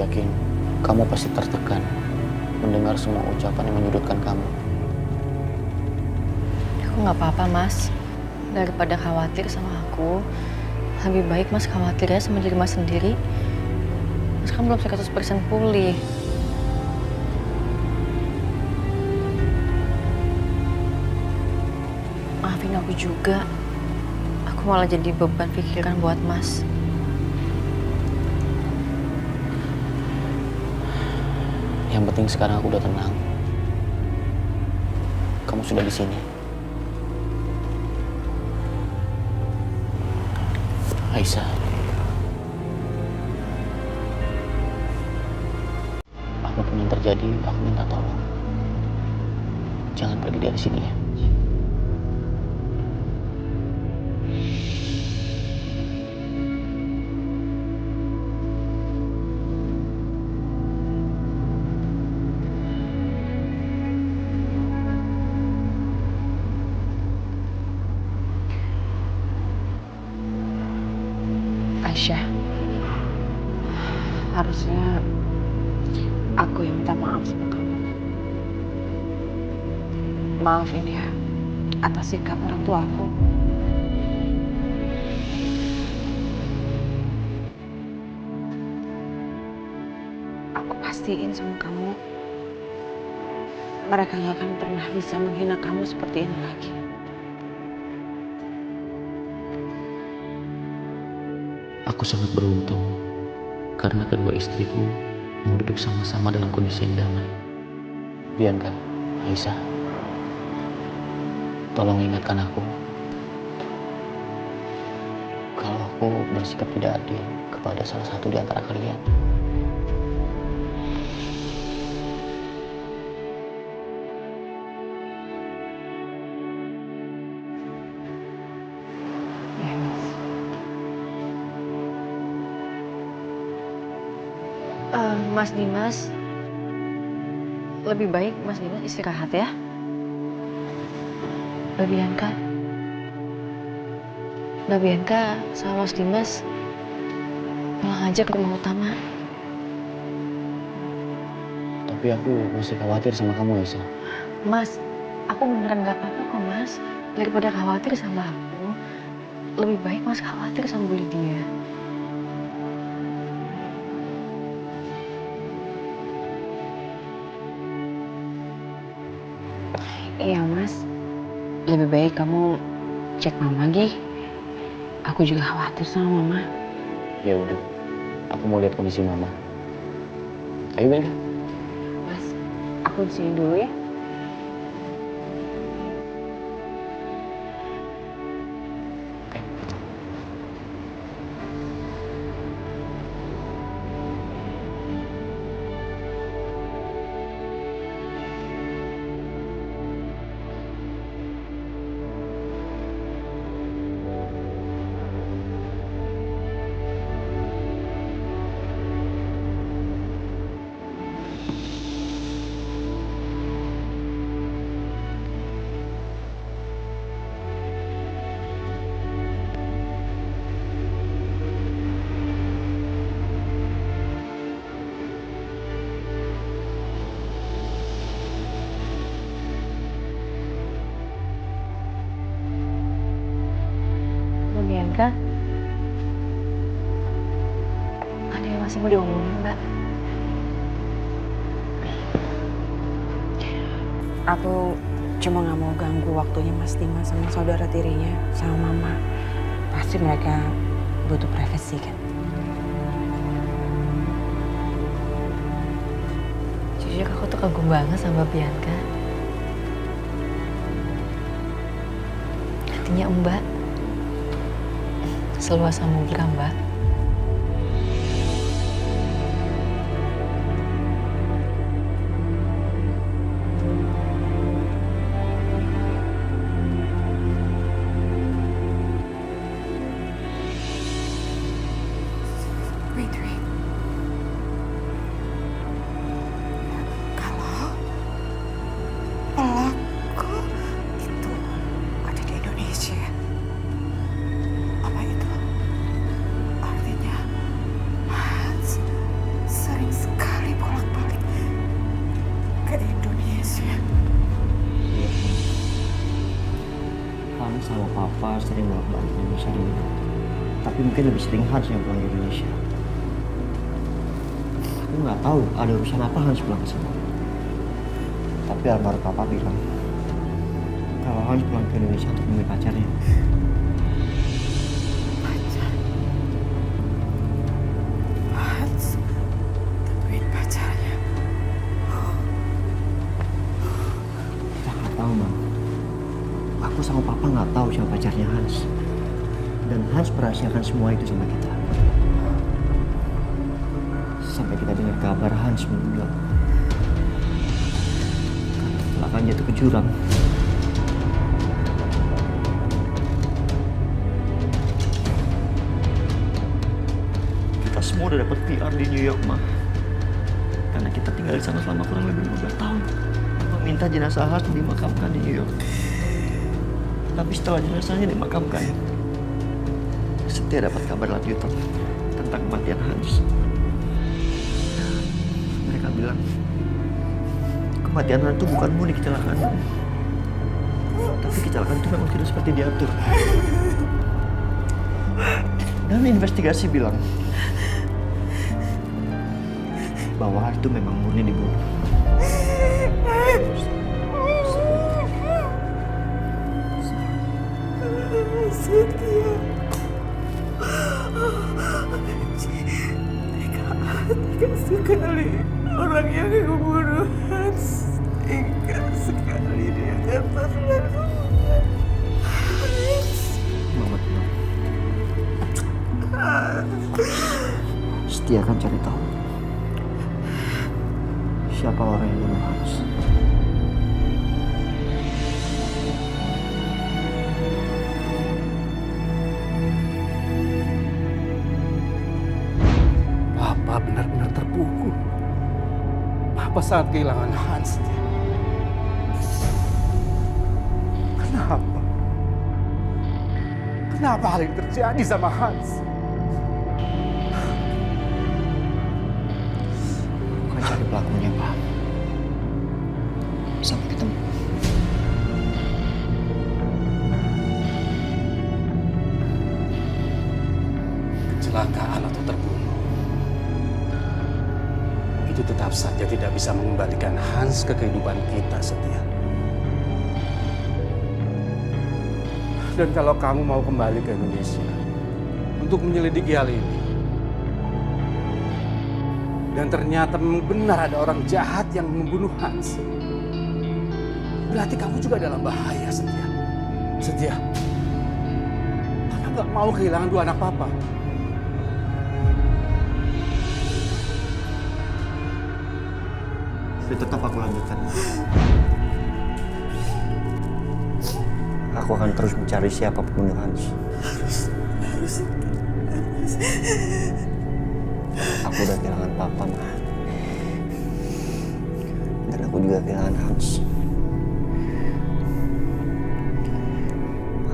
yakin kamu pasti tertekan mendengar semua ucapan yang menyudutkan kamu. Aku nggak apa-apa, Mas. Daripada khawatir sama aku, lebih baik Mas khawatir ya sama diri Mas sendiri. Mas kan belum 100% pulih. Maafin aku juga. Aku malah jadi beban pikiran buat Mas. Yang penting sekarang aku udah tenang. Kamu sudah di sini. Aisyah, apapun yang terjadi, aku minta tolong. Jangan pergi dari sini ya. Aisyah, harusnya aku yang minta maaf sama kamu. Maafin ya atas sikap orang tua aku. Aku pastiin sama kamu, mereka gak akan pernah bisa menghina kamu seperti ini lagi. Aku sangat beruntung karena kedua istriku mau duduk sama-sama dalam kondisi yang damai. Bianca, Aisyah, tolong ingatkan aku kalau aku bersikap tidak adil kepada salah satu di antara kalian. Ya, Mas. Mas Dimas, lebih baik Mas Dimas istirahat ya. Mbak Bianca. Mbak Bianca sama Mas Dimas pulang aja ke rumah utama. Tapi aku masih khawatir sama kamu, Aisyah. Mas, aku beneran gak apa-apa kok, Mas. Daripada khawatir sama aku, lebih baik Mas khawatir sama Bu Lydia. Iya, Mas. Lebih baik kamu cek Mama lagi. Aku juga khawatir sama Mama. Ya udah, aku mau lihat kondisi mama. Ayo, Bianca. Mas, aku di sini dulu ya. Mbak Bianca, ada yang masih mau diomongin, Mbak? Aku cuma gak mau ganggu waktunya Mas Dimas sama saudara tirinya, sama Mama. Pasti mereka butuh privasi kan. Jujur aku tuh kagum banget sama Mbak Bianca. Hatinya Mbak seluas samudra, Mbak. Wait. Kalau pelaku itu ada di Indonesia, apa itu Papa sering bolak-balik Indonesia dan tapi mungkin lebih sering Hans yang pulang ke Indonesia. Aku nggak tahu ada urusan apa Hans pulang ke sini. Tapi almarhum Papa bilang kalau Hans pulang ke Indonesia untuk menemui pacarnya. Pacar? Hans temuin pacarnya. Kita nggak tahu, Mam. Aku sama Papa nggak tahu siapa pacarnya Hans. Dan Hans merahasiakan semua itu sama kita. Sampai kita dengar kabar Hans meninggal. Karena kecelakaan jatuh ke jurang. Kita semua udah dapat PR di New York, Ma. Karena kita tinggal di sana selama kurang lebih 15 tahun. Papa minta jenazah Hans dimakamkan di New York. Tapi setelah jenazahnya dimakamkan, Setia dapat kabar lanjutan tentang kematian Hans. Mereka bilang kematian Hans itu bukan murni kecelakaan, tapi kecelakaan itu memang tidak seperti diatur. Dan investigasi bilang bahwa Hans itu memang murni dibunuh. Setia. Tega sekali orang yang membunuh Hans. Tega sekali dia kata Mama tenang. Setia akan cari tahu siapa orang yang bunuh Hans. Papa benar-benar terpukul. Papa saat kehilangan Hans. Kenapa? Kenapa hal ini terjadi sama Hans? Bukan cari pelakunya, Pak. Sampai ketemu. Kecelakaan atau terbunuh, itu tetap saja tidak bisa mengembalikan Hans ke kehidupan kita, Setia. Dan kalau kamu mau kembali ke Indonesia untuk menyelidiki hal ini, dan ternyata memang benar ada orang jahat yang membunuh Hans, berarti kamu juga dalam bahaya, Setia. Setia, Papa nggak mau kehilangan dua anak Papa. Tapi tetap aku lanjutkan. Aku akan terus mencari siapa pembunuh Hans. Aku udah kehilangan Papa, Ma. Dan aku juga kehilangan Hans.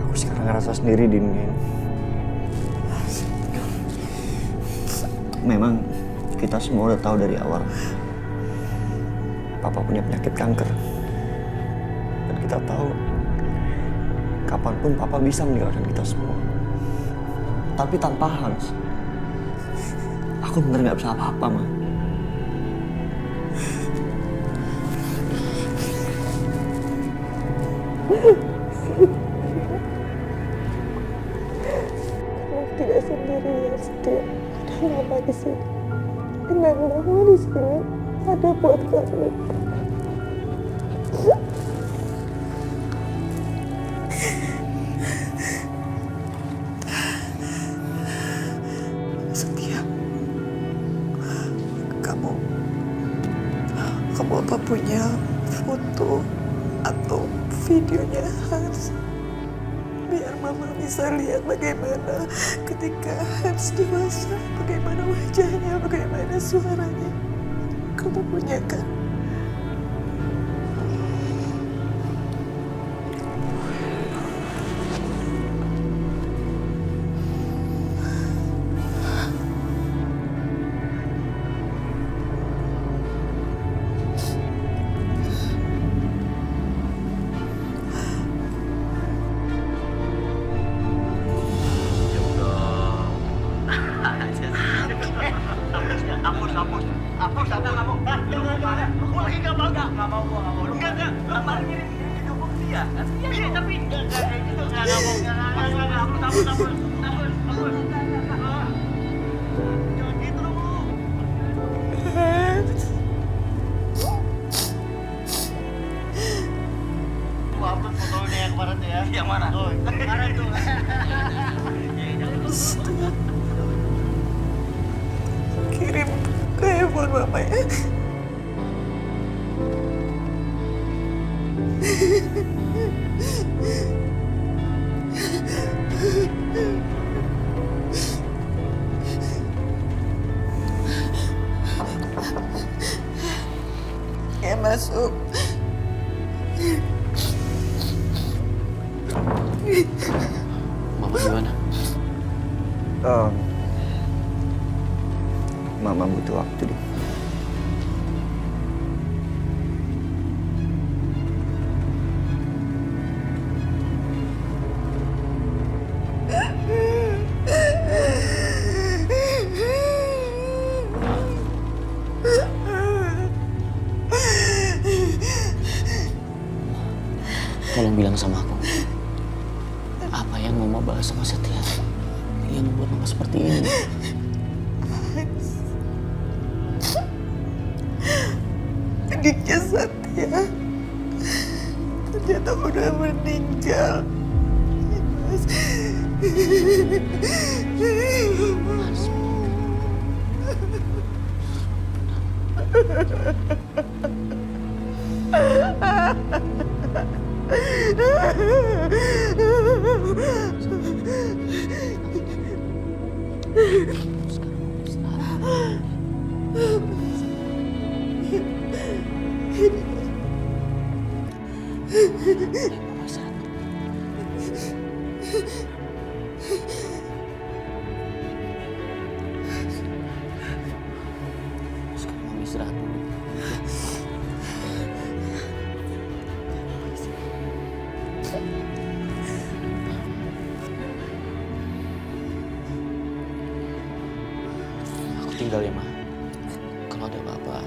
Aku sekarang ngerasa sendiri di dunia ini. Memang kita semua udah tahu dari awal Papa punya penyakit kanker. Dan kita tahu kapanpun Papa bisa meninggalkan kita semua. Tapi tanpa Hans, aku bener gak bisa apa-apa, Ma. Kamu tidak sendirian, Setia. Ada mama di sini. Dan mama di sini ada buat kamu. Setia, kamu apa punya foto atau videonya Hans? Biar mama bisa lihat bagaimana ketika Hans dewasa, bagaimana wajahnya, bagaimana suaranya. Kamu punya kan? Hapus, kamu. Aku lagi nggak mau. Nggak mau. Enggak. Kemarin ngirim video bukti ya. Iya, tapi enggak kayak gitu. Nggak mau. Hapus. Jangan gitu dong, Bu. Bu, hapus fotonya yang kemarin tuh ya. Yang mana? Oh, kemarin tuh. Kirim ke handphone Mama ya. Ya masuk. Mama gimana? Mama butuh waktu deh. Tolong bilang sama aku, apa yang Mama bahas sama Setia yang membuat Mama seperti ini? Adiknya Satya ternyata udah meninggal. Mas. Sekarang Mama istirahat dulu. Aku tinggal ya, Ma. Kalau ada apa-apa,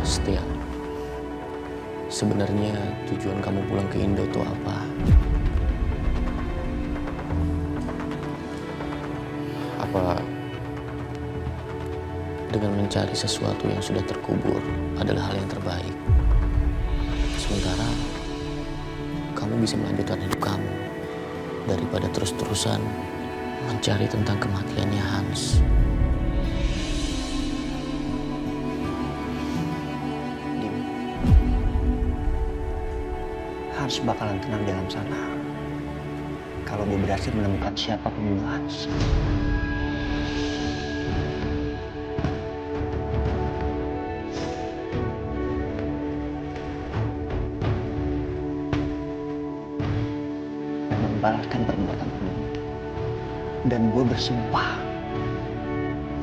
Setia, sebenarnya tujuan kamu pulang ke Indo itu apa? Apa dengan mencari sesuatu yang sudah terkubur adalah hal yang terbaik? Sementara kamu bisa melanjutkan hidup kamu daripada terus-terusan mencari tentang kematiannya Hans. Dim, Hans bakalan tenang di alam sana kalau gue berhasil menemukan siapa pembunuh Hans. Dan membalaskan perbuatan gue. Dan gue bersumpah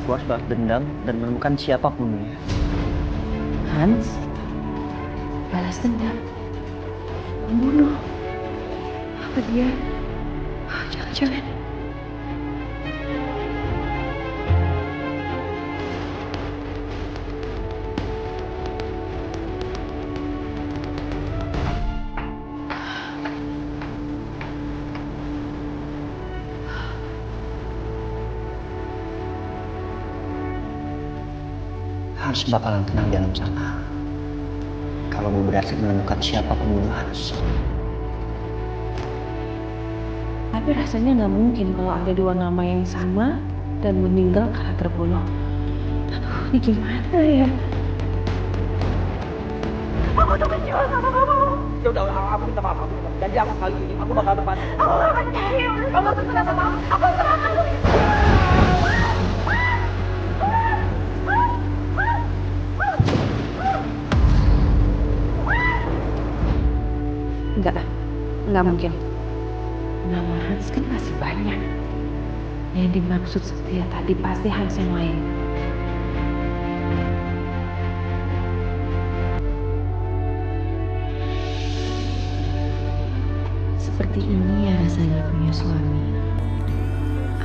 gue harus balas dendam dan menemukan siapa pembunuhnya. Hans, balas dendam, membunuh. Apa dia? Jangan-jangan. Hans bakalan tenang di alam sana kalau gue berhasil menemukan siapa pembunuh Hans. Tapi rasanya nggak mungkin kalau ada dua nama yang sama dan meninggal karena terbunuh. Aduh, ini gimana ya? Aku tuh kecewa sama kamu. Ya udah, aku minta maaf. Janji aku kali ini aku bakal depan. Aku gak percaya. Kamu tuh kenapa mau? Aku serahkan lu. Enggak mungkin. Nama Hans kan masih banyak. Yang dimaksud Setia tadi pasti Hans yang lain. Seperti ini ya rasanya punya suami.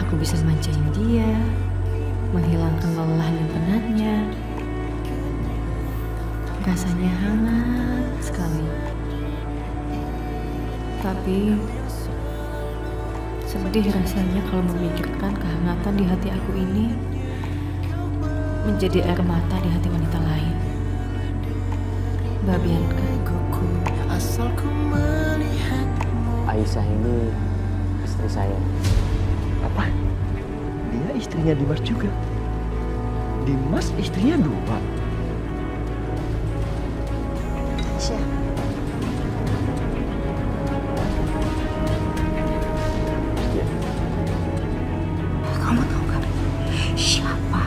Aku bisa manjain dia, menghilangkan lelah dan penatnya. Rasanya hangat sekali. Tapi sedih rasanya kalau memikirkan kehangatan di hati aku ini menjadi air mata di hati wanita lain. Mbak Bianca. Aisyah ini istri saya. Apa? Dia istrinya Dimas juga. Dimas istrinya 2. Aisyah. Kamu tahu gak siapa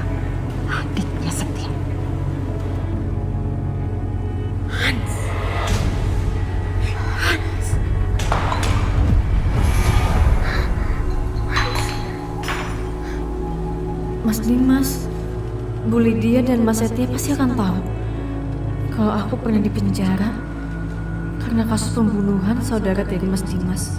adiknya Setia? Hans. Mas Dimas, Bu Lydia dan Mas Setia pasti akan tahu kalau aku pernah dipenjara karena kasus pembunuhan saudara dari Mas Dimas.